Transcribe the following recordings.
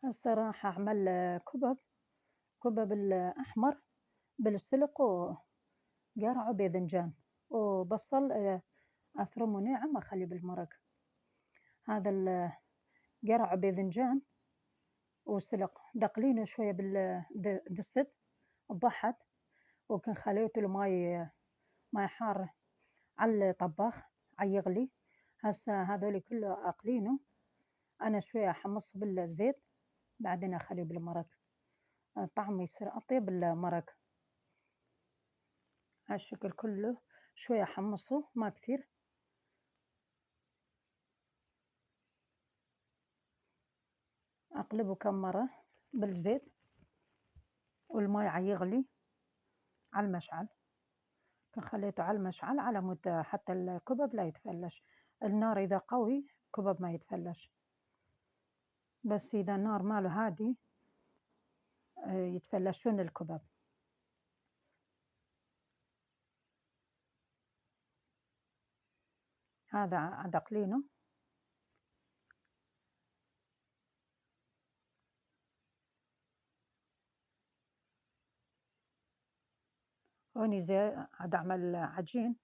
الصراحة أعمل كُبَب الأحمر بالسلق وقرع وباذنجان وبصل أفرمه ناعم وأخليه بالمرق. هذا القرع وباذنجان وسلق دقلينه شوية بالدست بضحت وكن خليته ماي حار على الطباخ عيغلي. هسه هذولي كله أقلينه أنا شوية أحمصه بالزيت بعدين أخليه بالمرق. طعمه يصير أطيب بالمرق. هالشكل كله شوية أحمصه ما كثير. أقلبه كم مرة بالزيت والماء عيغلي على المشعل. خليته على المشعل على مود حتى الكبب لا يتفلش. النار إذا قوي الكبب ما يتفلش، بس إذا النار ماله هادي يتفلشون الكبب. هذا أدقلينه. هوني زي عاد أعمل عجين.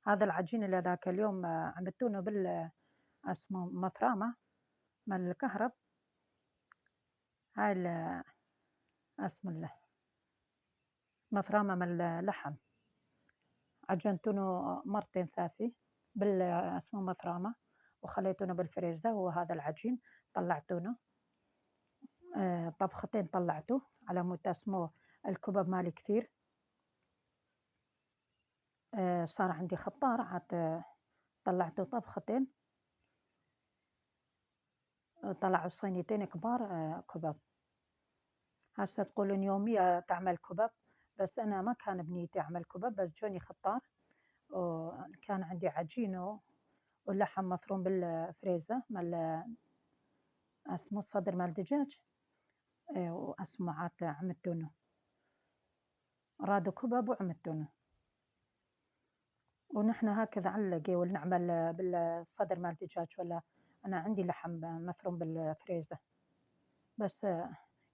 هذا العجين اللي ذاك اليوم عملتونه اسمه مفرامة مال الكهرب. هاي اسمه مفرمة من اللحم. عجنتونه مرتين ثلاثة اسمه مفرمة وخليتونه بالفريزر. وهذا العجين طلعتونه طبختين طلعته على مود اسمه الكبب مالي كثير. صار عندي خطار عاد طلعته طبختين طلعوا صينيتين كبار كبب. هسه تقولون يومية تعمل كبب، بس أنا ما كان بنيتي أعمل كبب، بس جوني خطار وكان عندي عجينه واللحم مفروم بالفريزر مال اسمه صدر مال دجاج. واسمه عاد عملتونه رادوا كبب وعملتونه. ونحن هكذا على القيول نعمل بالصدر مال دجاج. ولا أنا عندي لحم مفروم بالفريزر، بس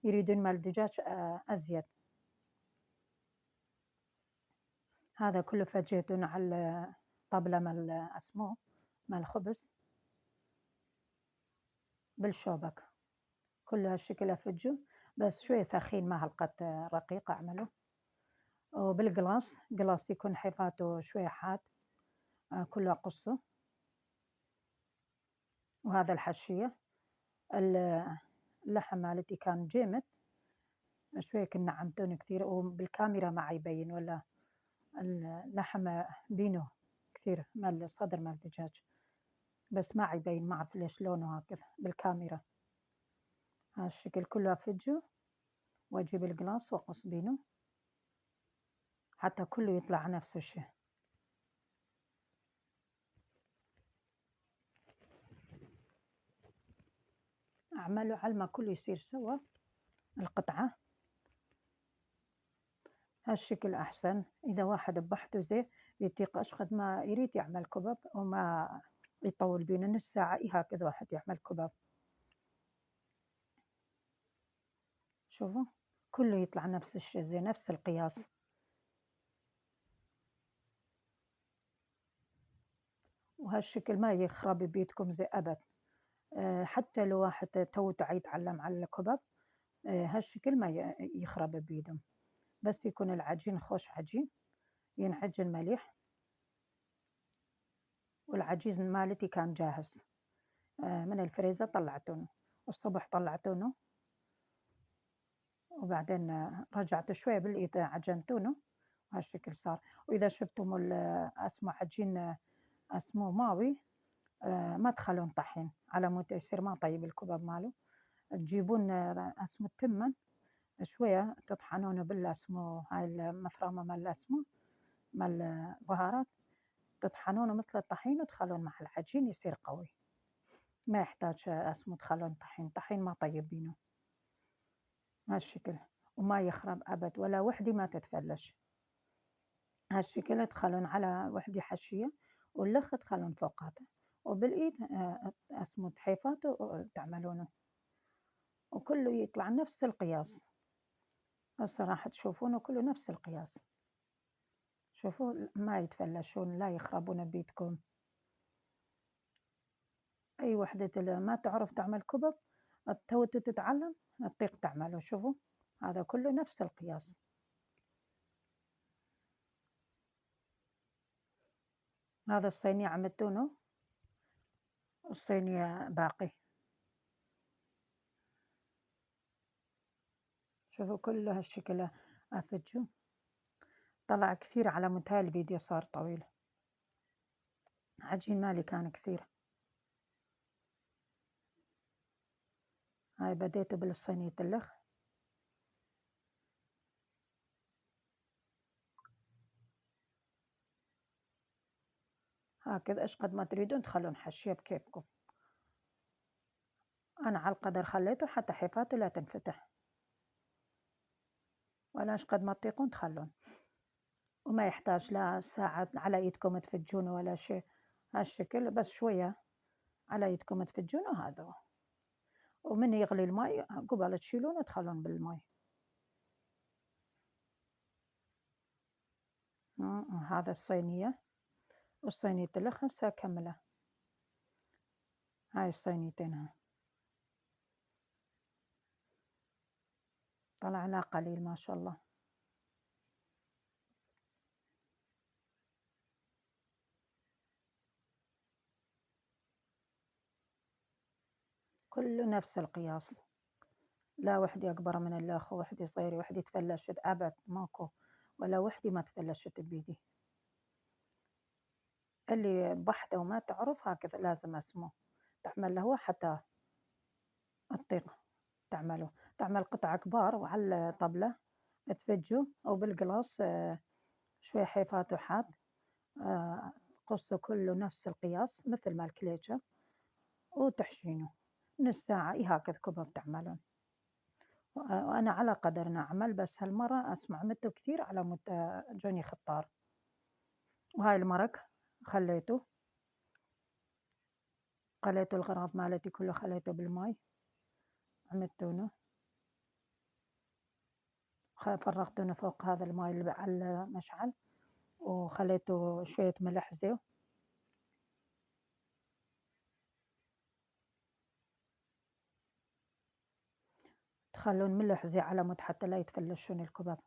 يريدون مال دجاج أزيد. هذا كله فجيتونه على طبلة مال اسمه مال خبز بالشوبك. كل هالشكل أفجه، بس شوية ثخين ما هالقد رقيق أعمله. وبالقلاص يكون حيفاته شوية حاد كله أقصه. وهذا الحشية اللحم مالتي كان جامد شوية كنا نعمتون كثير وبالكاميرا ما يبين. ولا اللحم بينه كثير مال الصدر مال الدجاج، بس ما يبين ما أعرف ليش لونه هكذا بالكاميرا. هالشكل كله أفجه وأجيب القلاص وأقص بينه حتى كله يطلع نفس الشيء. أعمله على ما كله يصير سوا القطعة. هالشكل أحسن. إذا واحد بحته زي يطيق أشقد ما يريد يعمل كبب وما يطول بينه نص ساعة هكذا واحد يعمل كبب. شوفوا كله يطلع نفس الشيء زي نفس القياس. وهالشكل ما يخرب بيتكم زي أبد. حتى لو واحد تو يتعلم على الكبب هالشكل ما يخرب بيدهم، بس يكون العجين خوش عجين ينعجن مليح. والعجين مالتي كان جاهز من الفريزر طلعتونه الصبح طلعتونه وبعدين رجعت شوية بالإيد عجنتونه وهالشكل صار. وإذا شفتم اسمه عجين اسمه ماوي ما تخلون طحين على مود يصير ما طيب الكبب ماله. تجيبون اسمه التمن شوية تطحنونه بالاسمه هاي المفرمة مال اسمه مال بهارات تطحنونه مثل الطحين وتخلون مع العجين يصير قوي. ما يحتاج اسمه تخلون طحين ما طيبينه. هالشكل وما يخرب أبد ولا وحدة ما تتفلش. هالشكل تخلون على وحدة حشية واللخ تخلون فوقاتها وبالإيد اسمه تحيفاته تعملونه. وكله يطلع نفس القياس. هسه راح تشوفونه كله نفس القياس. شوفوا ما يتفلشون لا يخربون بيتكم. أي وحدة ما تعرف تعمل كُبَب تو تتعلم تطيق تعمله. شوفوا هذا كله نفس القياس. هذا الصينية عملتونه والصينية باقي. شوفوا كله هالشكل أفجه. طلع كثير على مود هاي الفيديو صار طويل. عجين مالي كان كثير. هاي بديته بالصينية اللخ. هكذا ايش قد ما تريدون تخلون حشية بكيفكم. أنا على القدر خليته حتى حيفاته لا تنفتح، ولا ايش قد ما تطيقون تخلون، وما يحتاج لا ساعة على ايدكم تفجونه ولا شيء. هالشكل بس شوية على ايدكم تفجونه هذا هو. ومن يغلي الماء قبل تشيلونه تخلون بالماء. هذا الصينية والصينية اللخ هسه أكمله. هاي الصينيتين ها. طلعنا قليل ما شاء الله. كله نفس القياس. لا وحدة أكبر من الأخ ووحدة صغيرة وحدة تفلشت أبد ماكو، ولا وحدة ما تفلشت بيدي. اللي بحته وما تعرف هكذا لازم اسمه تعمل له حتى تطيق تعمله. تعمل قطع كبار وعلى الطبلة تفجه أو بالقلاص شوي حيفات وحاد. قصه كله نفس القياس مثل ما الكليجة وتحشينه نص ساعة هكذا كباب تعملون. وأنا على قدر نعمل بس هالمرة أسمع متو كثير على مود جوني خطار. وهاي المرق خليته قليته الغراض مالتي كله خليته بالماي عملتونه فرغتونه فوق هذا الماي اللي على المشعل وخليته شوية ملح زي تخلون ملح زي على مود حتى لا يتفلشون الكباب.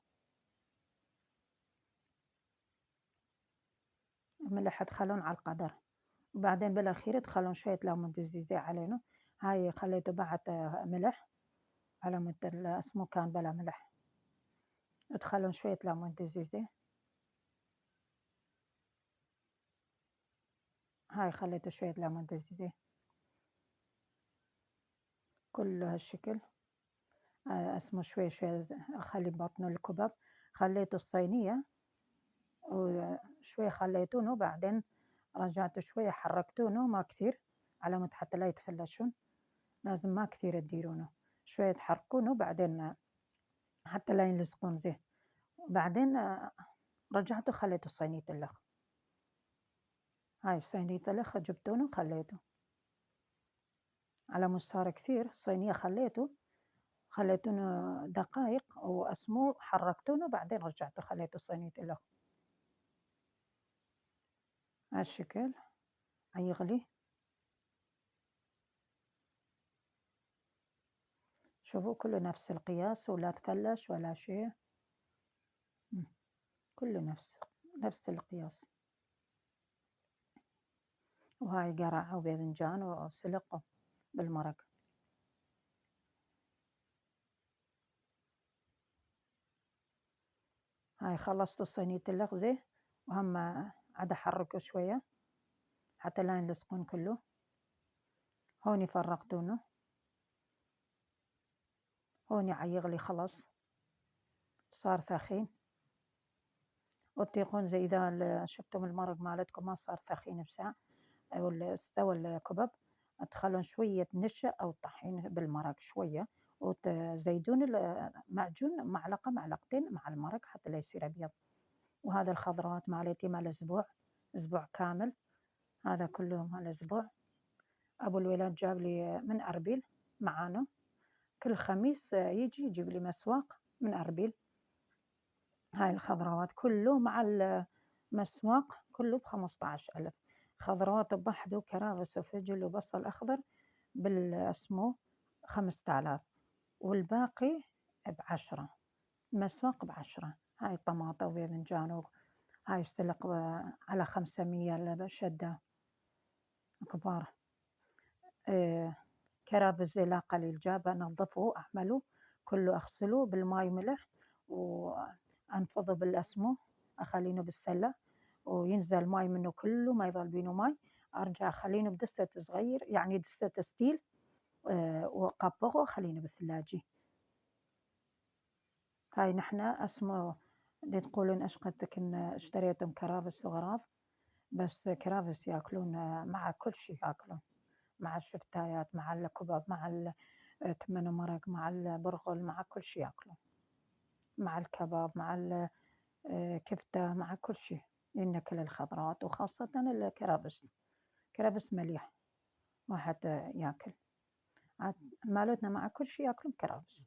ملح تخلون على القدر. وبعدين بالأخير تخلون شوية ليمون دزيزي علينا. هاي خليته بعد ملح على مود اسمه كان بلا ملح. تخلون شوية ليمون دزيزي. هاي خليته شوية ليمون دزيزي كله هالشكل. اسمه شوي شوي أخلي بطنه الكباب. خليته الصينية وشوي خليتونه وبعدين رجعت شوي حركتونه ما كثير على مود حتى لا يتفلشون. لازم ما كثير تديرونه شوية تحركونه بعدين حتى لا ينلصقون زين. بعدين رجعته خليته صينية اللخ. هاي صينية اللخ جبتونه وخليته على مود صار كثير صينية خليتونه دقائق وأسموه حركتونه بعدين رجعته خليته صينية اللخ. هالشكل يغلي. شوفوا كله نفس القياس ولا تفلش ولا شيء. كله نفس القياس. وهاي قرع وباذنجان وسلق بالمرق. هاي خلصت صينية اللغزة وهم عاد أحركه شوية حتى لا يلصقون كله. هوني فرغتونه. هوني عيغلي خلص صار ثخين. وتطيقون زي إذا شفتم المرق مالتكم ما صار ثخين بساعة أو استوى الكبب تخلون شوية نشا أو طحين بالمرق شوية وتزيدون المعجون معلقتين مع المرق حتى لا يصير أبيض. وهذا الخضروات مالتي مال أسبوع كامل. هذا كله مال أسبوع. أبو الولاد جاب لي من أربيل معانا كل خميس يجي يجيب لي مسواق من أربيل. هاي الخضروات كله مع المسواق كله ب15,000. خضروات بحد وكرفس وفجل وبصل أخضر اسمه 5000، والباقي ب10. المسواق ب10. هاي طماطة وباذنجان، هاي السلق على 500 الشدة كبار. كرفس لا قليل جابه أنظفه أعمله كله، أغسله بالماي ملح وأنفضه بالأسمو، أخلينه بالسلة وينزل ماي منه كله ما يظل بينه ماي. أرجع أخلينه بدستة صغير يعني دستة ستيل، وأقبضه وأخلينه بالثلاجة. هاي نحن اسمه اللي تقولون ايش قدك ان اشتريتم كرفس وغراض، بس كرفس ياكلون مع كل شيء، ياكلون مع الشفتايات، مع الكباب، مع تمن مرق، مع البرغل، مع كل شيء ياكلون، مع الكباب، مع الكفتة، مع كل شيء ينكل الخضروات، وخاصة الكرفس. كرفس مليح واحد ياكل. مالتنا مع كل شيء ياكلون كرفس.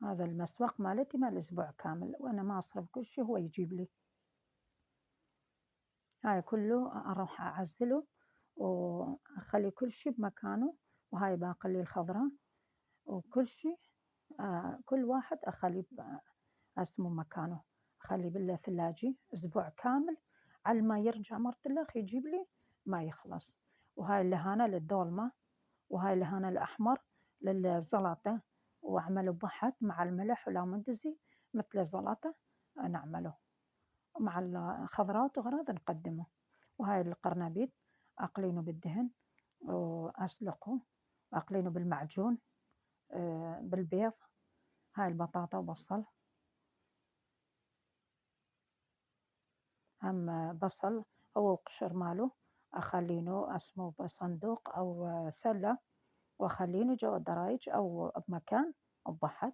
هذا المسوق مالتي مال أسبوع كامل، وأنا ما أصرف كل شيء هو يجيب لي. هاي كله أروح أعزله وأخلي كل شيء بمكانه، وهاي باقي لي الخضرة وكل شيء. كل واحد أخليه اسمه مكانه، أخليه بالثلاجة أسبوع كامل على ما يرجع مرت الأخ يجيب لي ما يخلص. وهاي اللهانة للدولمة، وهاي اللهانة الأحمر للزلطة، وأعمله بحت مع الملح والليمون مثل الزلطة نعمله مع الخضروات وغراض نقدمه. وهاي القرنبيط أقلينه بالدهن وأسلقه، أقلينه بالمعجون بالبيض. هاي البطاطا وبصل، هم بصل هو قشر ماله أخلينه اسمه بصندوق أو سلة، وأخلينه جوا الدرايج أو بمكان بحت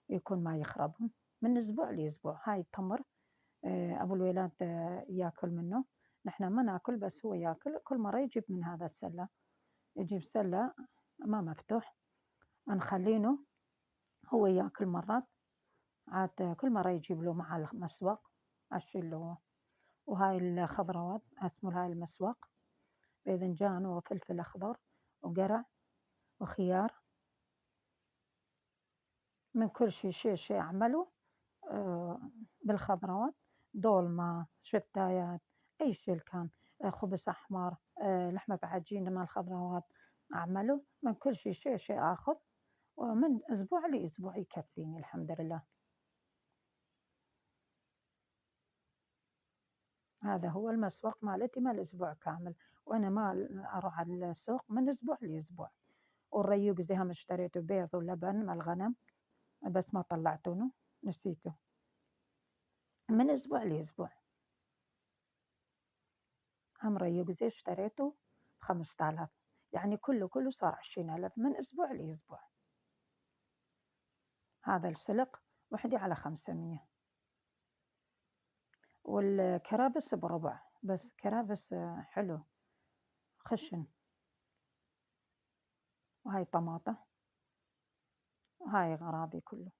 يكون ما يخربهم من أسبوع لأسبوع. هاي التمر أبو الولاد ياكل منه، نحن ما ناكل بس هو ياكل. كل مرة يجيب من هذا السلة، يجيب سلة ما مفتوح، نخلينه هو ياكل مرات، عاد كل مرة يجيب له مع المسواق أشيل له. وهاي الخضروات اسمه هاي المسواق باذنجان وفلفل أخضر وقرع وخيار، من كل شيء أعمله بالخضروات. دولمة، شتايات، أي شيء كان، خبز أحمر، لحمة بعجينة مع الخضروات أعمله. من كل شيء آخذ، ومن أسبوع لأسبوع يكفيني الحمد لله. هذا هو المسوق مالتي مال أسبوع كامل، وأنا ما أروح على السوق من أسبوع لأسبوع. والريوق زي هم اشتريته بيض ولبن مع الغنم، بس ما طلعتونه نسيته، من أسبوع لأسبوع. هم ريوق زي اشتريته ب15,000، يعني كله صار 20,000 من أسبوع لأسبوع. هذا السلق وحدي على 500، والكرابس بربع، بس كرابس حلو خشن. وهاي طماطة، وهاي غراضي كله.